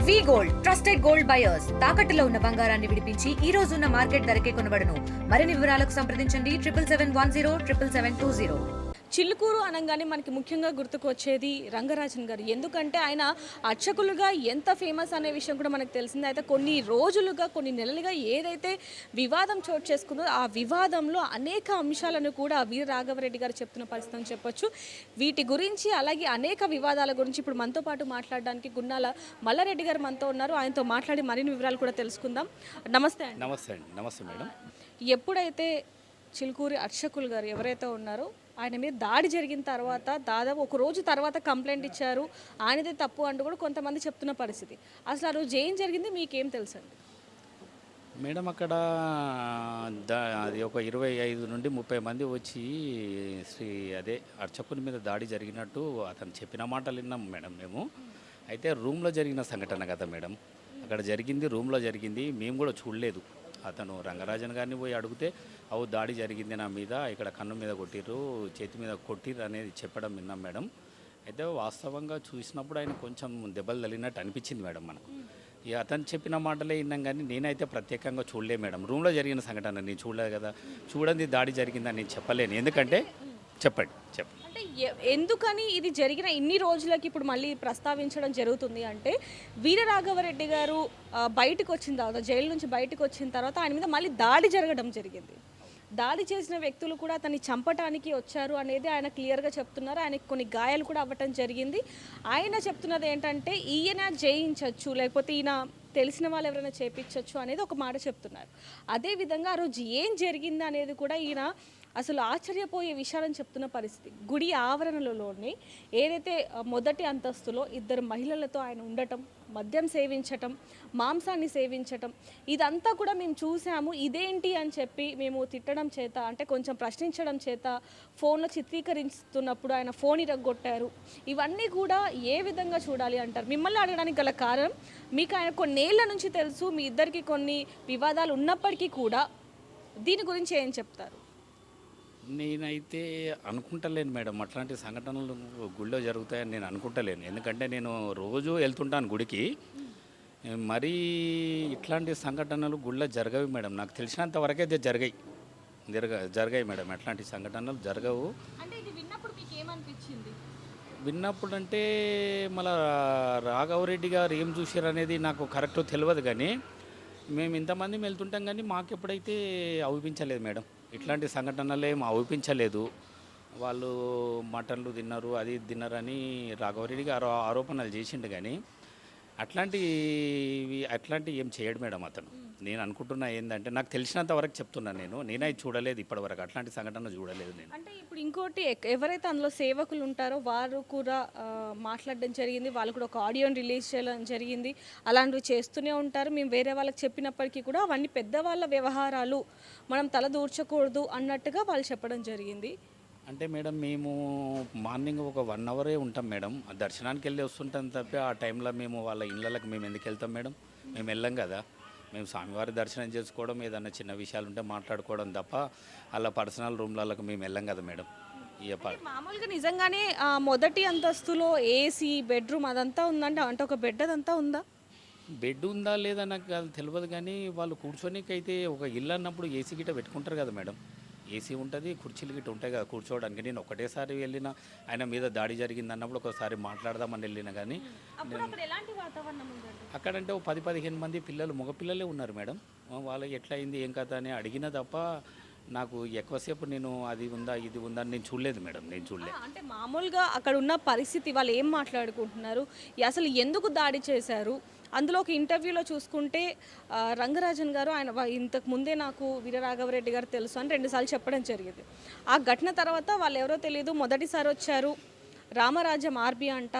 వి gold trusted gold buyers తాకట్టులో ఉన్న బంగారాన్ని విడిపించి ఈ రోజు ఉన్న మార్కెట్ ధరకే కొనబడును. మరిన్ని వివరాలకు సంప్రదించండి 7771077720. చిలుకూరు అనగానే మనకి ముఖ్యంగా గుర్తుకు వచ్చేది రంగరాజన్ గారు. ఎందుకంటే ఆయన అర్చకులుగా ఎంత ఫేమస్ అనే విషయం కూడా మనకు తెలిసింది. అయితే కొన్ని రోజులుగా కొన్ని నెలలుగా ఏదైతే వివాదం చోటు చేసుకుందో ఆ వివాదంలో అనేక అంశాలను కూడా వీర రాఘవరెడ్డి గారు చెప్తున్న పరిస్థితి అని చెప్పొచ్చు. వీటి గురించి అలాగే అనేక వివాదాల గురించి ఇప్పుడు మనతో పాటు మాట్లాడడానికి గున్నాల మల్లారెడ్డి గారు మనతో ఉన్నారు. ఆయనతో మాట్లాడి మరిన్ని వివరాలు కూడా తెలుసుకుందాం. నమస్తే అండి. నమస్తే అండి. నమస్తే మేడం. ఎప్పుడైతే చిలుకూరి అర్చకులు గారు ఎవరైతే ఉన్నారో ఆయన మీద దాడి జరిగిన తర్వాత దాదాపు ఒక రోజు తర్వాత కంప్లైంట్ ఇచ్చారు, ఆయనదే తప్పు అంటూ కూడా కొంతమంది చెప్తున్న పరిస్థితి. అసలు ఆ రోజు ఏం జరిగింది మీకేం తెలుసండి? మేడం అక్కడ అది ఒక 25 నుండి 30 మంది వచ్చి అర్చకుని మీద దాడి జరిగినట్టు అతను చెప్పిన మాటలు విన్నాం మేడం మేము. అయితే రూమ్లో జరిగిన సంఘటన కదా మేడం, అక్కడ జరిగింది రూమ్లో జరిగింది, మేము కూడా చూడలేదు. అతను రంగరాజన్ గారిని పోయి అడిగితే దాడి జరిగింది నా మీద, ఇక్కడ కన్ను మీద కొట్టిర్రు, చేతి మీద కొట్టిర్రు అనేది చెప్పడం విన్నాం మేడం. అయితే వాస్తవంగా చూసినప్పుడు ఆయన కొంచెం దెబ్బలు తగిలినట్టు అనిపించింది మేడం మనకు. ఇక అతను చెప్పిన మాటలే విన్నాం కానీ నేనైతే ప్రత్యేకంగా చూడలేదు మేడం. రూమ్లో జరిగిన సంఘటన నేను చూడలేదు కదా, చూడండి దాడి జరిగిందని నేను చెప్పలేను. ఎందుకంటే చెప్పండి. అంటే ఎందుకని ఇది జరిగిన ఇన్ని రోజులకి ఇప్పుడు మళ్ళీ ప్రస్తావించడం జరుగుతుంది అంటే వీర రాఘవరెడ్డి గారు బయటకు వచ్చిన తర్వాత, జైలు నుంచి బయటకు వచ్చిన తర్వాత ఆయన మీద మళ్ళీ దాడి జరగడం జరిగింది. దాడి చేసిన వ్యక్తులు కూడా అతన్ని చంపటానికి వచ్చారు అనేది ఆయన క్లియర్గా చెప్తున్నారు. ఆయనకి కొన్ని గాయాలు కూడా అవ్వటం జరిగింది. ఆయన చెప్తున్నది ఏంటంటే ఈయన జయించవచ్చు, లేకపోతే ఈయన తెలిసిన వాళ్ళు ఎవరైనా చేపించవచ్చు అనేది ఒక మాట చెప్తున్నారు. అదేవిధంగా ఆ రోజు ఏం జరిగింది అనేది కూడా ఈయన అసలు ఆశ్చర్యపోయే విషయాలని చెప్తున్న పరిస్థితి. గుడి ఆవరణలోనే ఏదైతే మొదటి అంతస్తులో 2 మహిళలతో ఆయన ఉండటం, మద్యం సేవించటం, మాంసాన్ని సేవించటం, ఇదంతా కూడా మేము చూసాము. ఇదేంటి అని చెప్పి మేము తిట్టడం చేత, అంటే కొంచెం ప్రశ్నించడం చేత ఫోన్లో చిత్రీకరిస్తున్నప్పుడు ఆయన ఫోన్ ఇరగొట్టారు. ఇవన్నీ కూడా ఏ విధంగా చూడాలి అంటారు? మిమ్మల్ని అడగడానికి గల కారణం, మీకు ఆయన కొన్నేళ్ల నుంచి తెలుసు, మీ ఇద్దరికి కొన్ని వివాదాలు ఉన్నప్పటికీ కూడా దీని గురించి ఏం చెప్తారు? నేనైతే అనుకుంటలేను మేడం, అట్లాంటి సంఘటనలు గుడిలో జరుగుతాయని నేను అనుకుంటలేను. ఎందుకంటే నేను రోజు వెళ్తుంటాను గుడికి. మరీ ఇట్లాంటి సంఘటనలు గుడిలో జరగవు మేడం. నాకు తెలిసినంత వరకే జరిగాయి మేడం. ఎట్లాంటి సంఘటనలు జరగవు. అంటే ఇది విన్నప్పుడు మీకు ఏమనిపించింది? విన్నప్పుడు అంటే మళ్ళా రాఘవరెడ్డి గారు ఏం చూసారు అనేది నాకు కరెక్ట్ తెలియదు. కానీ మేము ఇంతమంది వెళ్తుంటాం కానీ మాకు ఎప్పుడైతే అవిపించలేదు మేడం. ఇట్లాంటి సంఘటనలు ఏం అవిపించలేదు. వాళ్ళు మటన్లు తిన్నారు, అది తిన్నారని రాఘవరెడ్డి గారు ఆరోపణలు చేసిండు. కానీ అట్లాంటివి ఏం చేయడు మేడం అతను. నేను అనుకుంటున్నా ఏంటంటే, నాకు తెలిసినంత వరకు చెప్తున్నాను. నేనైతే చూడలేదు ఇప్పటివరకు, అట్లాంటి సంఘటన చూడలేదు నేను. అంటే ఇప్పుడు ఇంకోటి, ఎవరైతే అందులో సేవకులు ఉంటారో వారు కూడా మాట్లాడడం జరిగింది, వాళ్ళు కూడా ఒక ఆడియోని రిలీజ్ చేయడం జరిగింది. అలాంటివి చేస్తూనే ఉంటారు. మేము వేరే వాళ్ళకి చెప్పినప్పటికీ కూడా అవన్నీ పెద్దవాళ్ళ వ్యవహారాలు, మనం తలదూర్చకూడదు అన్నట్టుగా వాళ్ళు చెప్పడం జరిగింది. అంటే మేడం మేము మార్నింగ్ ఒక 1 అవరే ఉంటాం మేడం. దర్శనానికి వెళ్ళి వస్తుంటాం తప్ప ఆ టైంలో మేము వాళ్ళ ఇళ్ళకి మేము ఎందుకు వెళ్తాం మేడం? మేము వెళ్ళాం కదా. మేము స్వామివారి దర్శనం చేసుకోవడం, ఏదన్నా చిన్న విషయాలు ఉంటే మాట్లాడుకోవడం తప్ప అలా పర్సనల్ రూమ్లకు మేము వెళ్ళాం కదా మేడం. మామూలుగా నిజంగానే మొదటి అంతస్తులో ఏసీ, బెడ్రూమ్ అదంతా ఉందంటే, అంటే ఒక బెడ్ అదంతా ఉందా? బెడ్ ఉందా లేదా నాకు అది తెలియదు. కానీ వాళ్ళు కూర్చోనికైతే ఒక ఇల్లు అన్నప్పుడు ఏసీ గిట్ట పెట్టుకుంటారు కదా మేడం. ఏసీ ఉంటుంది, కుర్చీలు గిట్ట ఉంటాయి కదా కూర్చోవడానికి. నేను ఒకటేసారి వెళ్ళిన, ఆయన మీద దాడి జరిగింది అన్నప్పుడు ఒకసారి మాట్లాడదామని వెళ్ళిన. కానీ అక్కడంటే ఓ 10-15 మంది పిల్లలు, మగపిల్లలే ఉన్నారు మేడం. వాళ్ళు ఎట్లా అయింది ఏం కథ అని అడిగిన తప్ప నాకు ఎక్కువసేపు నేను అది ఉందా ఇది ఉందా అని నేను చూడలేదు మేడం. నేను చూడలేదు. అంటే మామూలుగా అక్కడ ఉన్న పరిస్థితి, వాళ్ళు ఏం మాట్లాడుకుంటున్నారు, అసలు ఎందుకు దాడి చేశారు? అందులో ఒక ఇంటర్వ్యూలో చూసుకుంటే రంగరాజన్ గారు, ఆయన ఇంతకు ముందే నాకు వీర రాఘవరెడ్డి గారు తెలుసు అని 2 సార్లు చెప్పడం జరిగింది. ఆ ఘటన తర్వాత వాళ్ళు ఎవరో తెలియదు, మొదటిసారి వచ్చారు, రామరాజ్యం ఆర్బీ అంట,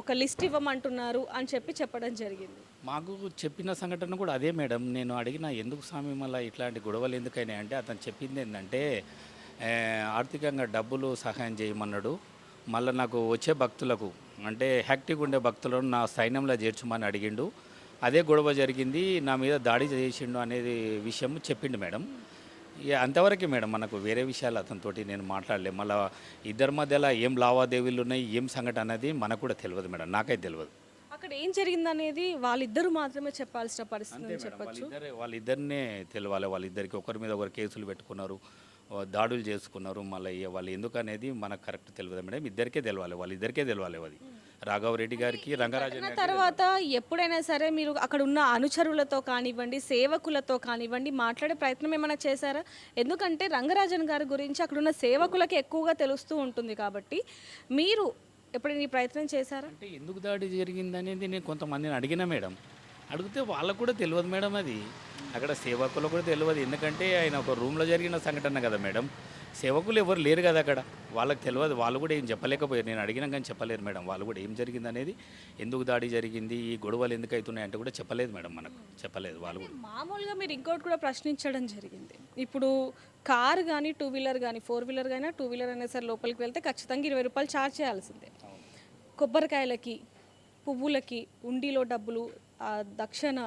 ఒక లిస్ట్ ఇవ్వమంటున్నారు అని చెప్పడం జరిగింది. మాకు చెప్పిన సంఘటన కూడా అదే మేడం. నేను అడిగిన, ఎందుకు స్వామి మళ్ళీ ఇట్లాంటి గొడవలు ఎందుకైనా అంటే అతను చెప్పింది ఏంటంటే, ఆర్థికంగా డబ్బులు సహాయం చేయమన్నాడు. మళ్ళీ నాకు వచ్చే భక్తులకు, అంటే యాక్టివ్గా ఉండే భక్తులను నా సైన్యంలో చేర్చమని అడిగిండు. అదే గొడవ జరిగింది, నా మీద దాడి చేసిండు అనేది విషయం చెప్పిండు మేడం. అంతవరకే మేడం. మనకు వేరే విషయాలు అతనితోటి నేను మాట్లాడలేము. మళ్ళీ ఇద్దరి మధ్యలో ఏం లావాదేవీలు ఉన్నాయి, ఏం సంఘటన అనేది మనకు కూడా తెలియదు మేడం. నాకైతే తెలియదు. అక్కడ ఏం జరిగిందనేది వాళ్ళిద్దరూ మాత్రమే చెప్పాల్సిన పరిస్థితి అంతే అని మేడం చెప్పొచ్చు. వాళ్ళిద్దరినే తెలవాలి. వాళ్ళిద్దరికి ఒకరి మీద ఒకరు కేసులు పెట్టుకున్నారు, దాడులు చేసుకున్నారు. మళ్ళీ వాళ్ళు ఎందుకు అనేది మనకు కరెక్ట్ తెలియదు మేడం. ఇద్దరికే తెలవాలి, వాళ్ళిద్దరికే తెలవాలి. అది రాఘవరెడ్డి గారికి, రంగరాజన్ ఘటన గారికి తర్వాత ఎప్పుడైనా సరే మీరు అక్కడ ఉన్న అనుచరులతో కానివ్వండి, సేవకులతో కానివ్వండి మాట్లాడే ప్రయత్నం ఏమైనా చేశారా? ఎందుకంటే రంగరాజన్ గారి గురించి అక్కడ ఉన్న సేవకులకి ఎక్కువగా తెలుస్తూ ఉంటుంది కాబట్టి మీరు ఎప్పుడైనా ఈ ప్రయత్నం చేశారా? అంటే ఎందుకు దాడి జరిగింది అనేది నేను కొంతమందిని అడిగినా మేడం. అడిగితే వాళ్ళకు కూడా తెలియదు మేడం. అది అక్కడ సేవకులకు కూడా తెలియదు. ఎందుకంటే ఆయన ఒక రూమ్లో జరిగిన సంఘటన కదా మేడం. సేవకులు ఎవరు లేరు కదా అక్కడ, వాళ్ళకి తెలియదు. వాళ్ళు కూడా ఏం చెప్పలేకపోయారు. నేను అడిగినా కానీ చెప్పలేరు మేడం. వాళ్ళు కూడా ఏం జరిగింది అనేది, ఎందుకు దాడి జరిగింది, ఈ గొడవలు ఎందుకు అవుతున్నాయి అంటే కూడా చెప్పలేదు మేడం. మనకు చెప్పలేదు వాళ్ళు కూడా. మామూలుగా మీరు ఇంకోటి కూడా ప్రశ్నించడం జరిగింది. ఇప్పుడు కారు కానీ, టూ వీలర్ కానీ, ఫోర్ వీలర్ కానీ, టూ వీలర్ అయినా సరే లోపలికి వెళ్తే ఖచ్చితంగా 20 రూపాయలు ఛార్జ్ చేయాల్సిందే. కొబ్బరికాయలకి, పువ్వులకి, ఉండిలో డబ్బులు, దక్షిణ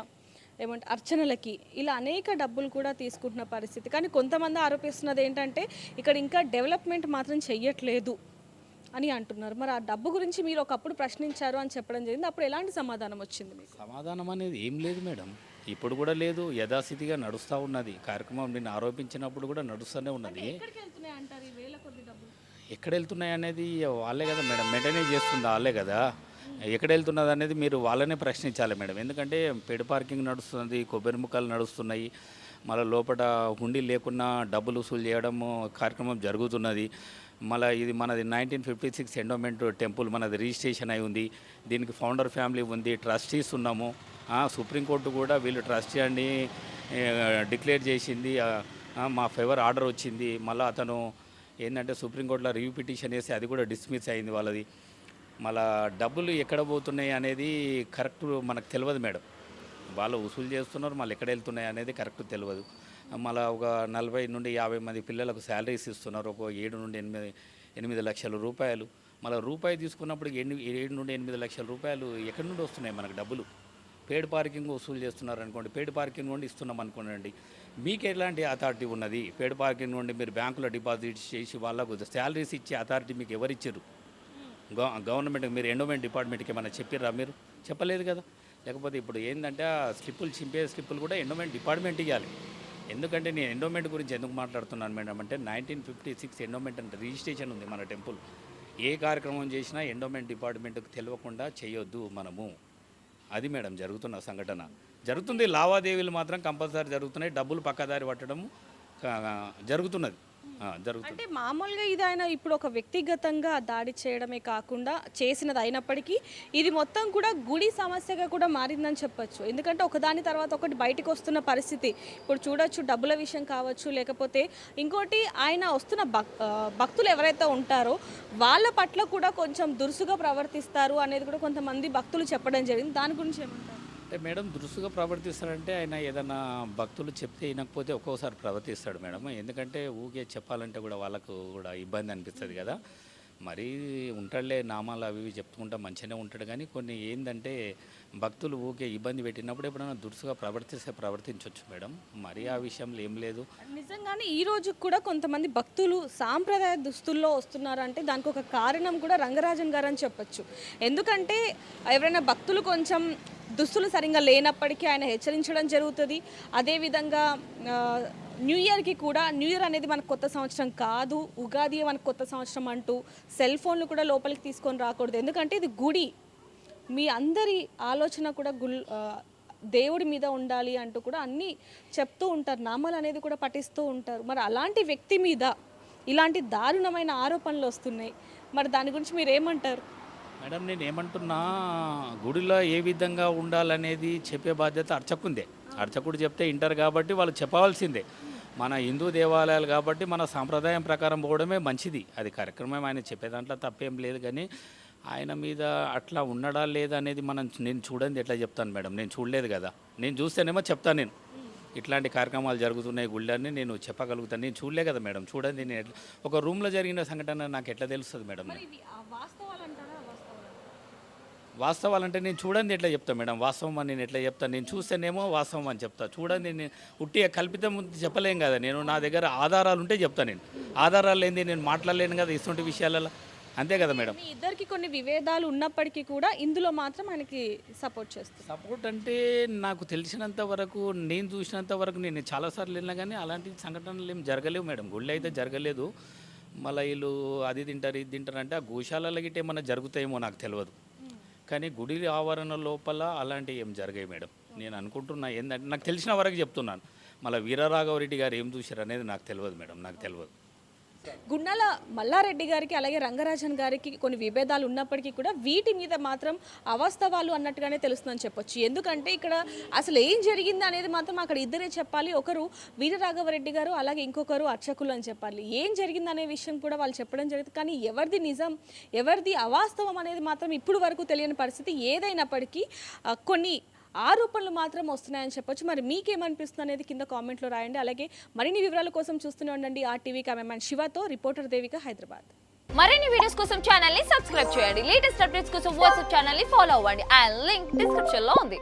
ఏమంటే అర్చనలకి, ఇలా అనేక డబ్బులు కూడా తీసుకుంటున్న పరిస్థితి. కానీ కొంతమంది ఆరోపిస్తున్నది ఏంటంటే ఇక్కడ ఇంకా డెవలప్మెంట్ మాత్రం చెయ్యట్లేదు అని అంటున్నారు. మరి ఆ డబ్బు గురించి మీరు ఒకప్పుడు ప్రశ్నించారు అని చెప్పడం జరిగింది. అప్పుడు ఎలాంటి సమాధానం వచ్చింది మీకు? సమాధానం అనేది ఏం లేదు మేడం. ఇప్పుడు కూడా లేదు, యథాస్థితిగా నడుస్తూ ఉన్నది. కార్యక్రమం నేను ఆరోపించినప్పుడు కూడా నడుస్తూనే ఉన్నది. ఎక్కడికి వెళ్తున్నాయి అంటారు ఈ వేల కొద్ది డబ్బులు? ఎక్కడ వెళ్తున్నాయి అనేది వాళ్ళే కదా మేడం మెయింటైన్ చేస్తుంది, వాళ్ళే కదా. ఎక్కడ వెళ్తున్నది అనేది మీరు వాళ్ళనే ప్రశ్నించాలి మేడం. ఎందుకంటే పెడ్ పార్కింగ్ నడుస్తుంది, కొబ్బరి ముక్కలు నడుస్తున్నాయి, మళ్ళీ లోపల హుండీ లేకున్నా డబ్బులు వసూలు చేయడం కార్యక్రమం జరుగుతున్నది. మళ్ళీ ఇది మనది 1956 ఎండోమెంట్ టెంపుల్ మనది రిజిస్ట్రేషన్ అయి ఉంది. దీనికి ఫౌండర్ ఫ్యామిలీ ఉంది, ట్రస్టీస్ ఉన్నాము. సుప్రీంకోర్టు కూడా వీళ్ళు ట్రస్టీ అని డిక్లేర్ చేసింది. మా ఫేవర్ ఆర్డర్ వచ్చింది. మళ్ళీ అతను ఏంటంటే సుప్రీంకోర్టులో రివ్యూ పిటిషన్ వేసి అది కూడా డిస్మిస్ అయింది వాళ్ళది. మళ్ళా డబ్బులు ఎక్కడ పోతున్నాయి అనేది కరెక్ట్ మనకు తెలియదు మేడం. వాళ్ళు వసూలు చేస్తున్నారు, మళ్ళీ ఎక్కడ వెళ్తున్నాయి అనేది కరెక్ట్ తెలియదు. మళ్ళీ ఒక 40 నుండి 50 మంది పిల్లలకు శాలరీస్ ఇస్తున్నారు, ఒక 7 నుండి 8 లక్షల రూపాయలు. మళ్ళీ రూపాయి తీసుకున్నప్పుడు 7 నుండి 8 లక్షల రూపాయలు ఎక్కడి నుండి వస్తున్నాయి మనకు డబ్బులు? పేడ్ పార్కింగ్ వసూలు చేస్తున్నారు అనుకోండి, పేడ్ పార్కింగ్ నుండి ఇస్తున్నాం అనుకోండి. మీకు ఎలాంటి అథారిటీ ఉన్నది? పేడ్ పార్కింగ్ నుండి మీరు బ్యాంకులో డిపాజిట్ చేసి వాళ్ళకు శాలరీస్ ఇచ్చే అథారిటీ మీకు ఎవరిచ్చారు? గవర్నమెంట్ మీరు ఎండోమెంట్ డిపార్ట్మెంట్కి ఏమైనా చెప్పిర్రా? మీరు చెప్పలేదు కదా. లేకపోతే ఇప్పుడు ఏంటంటే ఆ స్లిప్పులు చింపే స్లిప్పులు కూడా ఎండోమెంట్ డిపార్ట్మెంట్ ఇవ్వాలి. ఎందుకంటే నేను ఎండోమెంట్ గురించి ఎందుకు మాట్లాడుతున్నాను మేడం అంటే 1956 ఎండోమెంట్ అంటే రిజిస్ట్రేషన్ ఉంది మన టెంపుల్. ఏ కార్యక్రమం చేసినా ఎండోమెంట్ డిపార్ట్మెంట్కి తెలియకుండా చేయొద్దు మనము. అది మేడం జరుగుతున్న సంఘటన. జరుగుతుంది, లావాదేవీలు మాత్రం కంపల్సరీ జరుగుతున్నాయి, డబ్బులు పక్కదారి పట్టడం జరుగుతున్నది. అంటే మామూలుగా ఇది ఆయన ఇప్పుడు ఒక వ్యక్తిగతంగా దాడి చేయడమే కాకుండా చేసినది అయినప్పటికీ ఇది మొత్తం కూడా గుడి సమస్యగా కూడా మారిందని చెప్పొచ్చు. ఎందుకంటే ఒకదాని తర్వాత ఒకటి బయటకు వస్తున్న పరిస్థితి ఇప్పుడు చూడొచ్చు. డబ్బుల విషయం కావచ్చు, లేకపోతే ఇంకోటి ఆయన వస్తున్న భక్తులు ఎవరైతే ఉంటారో వాళ్ళ పట్ల కూడా కొంచెం దురుసుగా ప్రవర్తిస్తారు అనేది కూడా కొంతమంది భక్తులు చెప్పడం జరిగింది. దాని గురించి ఏమంటారు? అంటే మేడం దురుసుగా ప్రవర్తిస్తాడంటే ఆయన ఏదైనా భక్తులు చెప్తే వినకపోతే ఒక్కోసారి ప్రవర్తిస్తాడు మేడం. ఎందుకంటే ఊకే చెప్పాలంటే కూడా వాళ్ళకు కూడా ఇబ్బంది అనిపిస్తుంది కదా. మరీ ఉంటాడులే, నామాలు అవి ఇవి చెప్పుకుంటా మంచిగానే ఉంటాడు. కానీ కొన్ని ఏంటంటే భక్తులు ఊకే ఇబ్బంది పెట్టినప్పుడు ఎప్పుడైనా దురుసుగా ప్రవర్తించవచ్చు మేడం. మరీ ఆ విషయంలో ఏం లేదు. నిజంగానే ఈ రోజు కూడా కొంతమంది భక్తులు సాంప్రదాయ దుస్తుల్లో వస్తున్నారంటే దానికి ఒక కారణం కూడా రంగరాజన్ గారు అని చెప్పొచ్చు. ఎందుకంటే ఎవరైనా భక్తులు కొంచెం దుస్తులు సరిగ్గా లేనప్పటికీ ఆయన హెచ్చరించడం జరుగుతుంది. అదేవిధంగా న్యూ ఇయర్కి కూడా, న్యూ ఇయర్ అనేది మనకు కొత్త సంవత్సరం కాదు, ఉగాది మనకు కొత్త సంవత్సరం అంటూ సెల్ ఫోన్లు కూడా లోపలికి తీసుకొని రాకూడదు. ఎందుకంటే ఇది గుడి, మీ అందరి ఆలోచన కూడా దేవుడి మీద ఉండాలి అంటూ కూడా అన్నీ చెప్తూ ఉంటారు, నామాలు అనేది కూడా పఠిస్తూ ఉంటారు. మరి అలాంటి వ్యక్తి మీద ఇలాంటి దారుణమైన ఆరోపణలు వస్తున్నాయి. మరి దాని గురించి మీరు ఏమంటారు? మేడం నేను ఏమంటున్నా, గుడిలో ఏ విధంగా ఉండాలనేది చెప్పే బాధ్యత అర్చకుందే. అర్చకుడు చెప్తే ఇంటారు కాబట్టి వాళ్ళు చెప్పవలసిందే. మన హిందూ దేవాలయాలు కాబట్టి మన సాంప్రదాయం ప్రకారం పోవడమే మంచిది. అది కార్యక్రమం ఆయన చెప్పే దాంట్లో తప్పేం లేదు. కానీ ఆయన మీద అట్లా ఉండడా లేదా అనేది నేను చూడండి ఎట్లా చెప్తాను మేడం. నేను చూడలేదు కదా. నేను చూస్తేనేమో చెప్తాను. నేను ఇట్లాంటి కార్యక్రమాలు జరుగుతున్నాయి గుళ్ళని నేను చెప్పగలుగుతాను. నేను చూడలే కదా మేడం. చూడండి నేను ఒక రూమ్లో జరిగిన సంఘటన నాకు ఎట్లా తెలుస్తుంది మేడం? వాస్తవాలంటే నేను చూడండి ఎట్లా చెప్తాను మేడం. వాస్తవం అని నేను ఎట్లా చెప్తాను? నేను చూస్తేనేమో వాస్తవం అని చెప్తాను. చూడండి నేను ఉట్టిగా కల్పితం చెప్పలేం కదా. నేను నా దగ్గర ఆధారాలు ఉంటే చెప్తాను. నేను ఆధారాలు ఏంది నేను మాట్లాడలేను కదా ఇటువంటి విషయాలలో. అంతే కదా మేడం. మీ ఇద్దరికి కొన్ని విభేదాలు ఉన్నప్పటికీ కూడా ఇందులో మాత్రం ఆయనకి సపోర్ట్ చేస్తారు. సపోర్ట్ అంటే నాకు తెలిసినంత వరకు, నేను చూసినంత వరకు, నేను చాలాసార్లు వెళ్ళినా కానీ అలాంటి సంఘటనలు ఏం జరగలేవు మేడం. గుళ్ళు అయితే జరగలేదు. మళ్ళీ వీళ్ళు అది తింటారు ఇది తింటారు అంటే ఆ గోశాలలో గిట్ట ఏమన్నా జరుగుతాయేమో నాకు తెలియదు. కానీ గుడి ఆవరణ లోపల అలాంటివి ఏం జరిగాయి మేడం. నేను అనుకుంటున్నా ఏంటంటే నాకు తెలిసిన వరకు చెప్తున్నాను. మళ్ళీ వీరరాఘవరెడ్డి గారు ఏం చూశారు అనేది నాకు తెలియదు మేడం, నాకు తెలియదు. గున్నాల మల్లారెడ్డి గారికి అలాగే రంగరాజన్ గారికి కొన్ని విభేదాలు ఉన్నప్పటికీ కూడా వీటి మీద మాత్రం అవాస్తవాలు అన్నట్టుగానే తెలుస్తుందని చెప్పొచ్చు. ఎందుకంటే ఇక్కడ అసలు ఏం జరిగింది అనేది మాత్రం అక్కడ ఇద్దరే చెప్పాలి. ఒకరు వీరరాఘవరెడ్డి గారు, అలాగే ఇంకొకరు అర్చకులు అని చెప్పాలి. ఏం జరిగింది అనే విషయం కూడా వాళ్ళు చెప్పడం జరుగుతుంది. కానీ ఎవరిది నిజం ఎవరిది అవాస్తవం అనేది మాత్రం ఇప్పుడు వరకు తెలియని పరిస్థితి. ఏదైనప్పటికీ కొన్ని ఆరోపణలు మాత్రం వస్తున్నాయని చెప్పొచ్చు. మరి మీకేమనిపిస్తుంది అనేది కింద కామెంట్లో రాయండి. అలాగే మరిన్ని వివరాల కోసం చూస్తూనే ఉండండి RTV. కెమెరామ్యాన్ శివతో రిపోర్టర్ దేవిక, హైదరాబాద్. మరిన్ని వీడియోస్ కోసం ఛానల్ ని సబ్స్క్రైబ్ చేయండి. లేటెస్ట్ అప్డేట్స్ కోసం వాట్సాప్ ఛానల్ ని ఫాలో అవ్వండి. ఆ లింక్ డిస్క్రిప్షన్ లో ఉంది.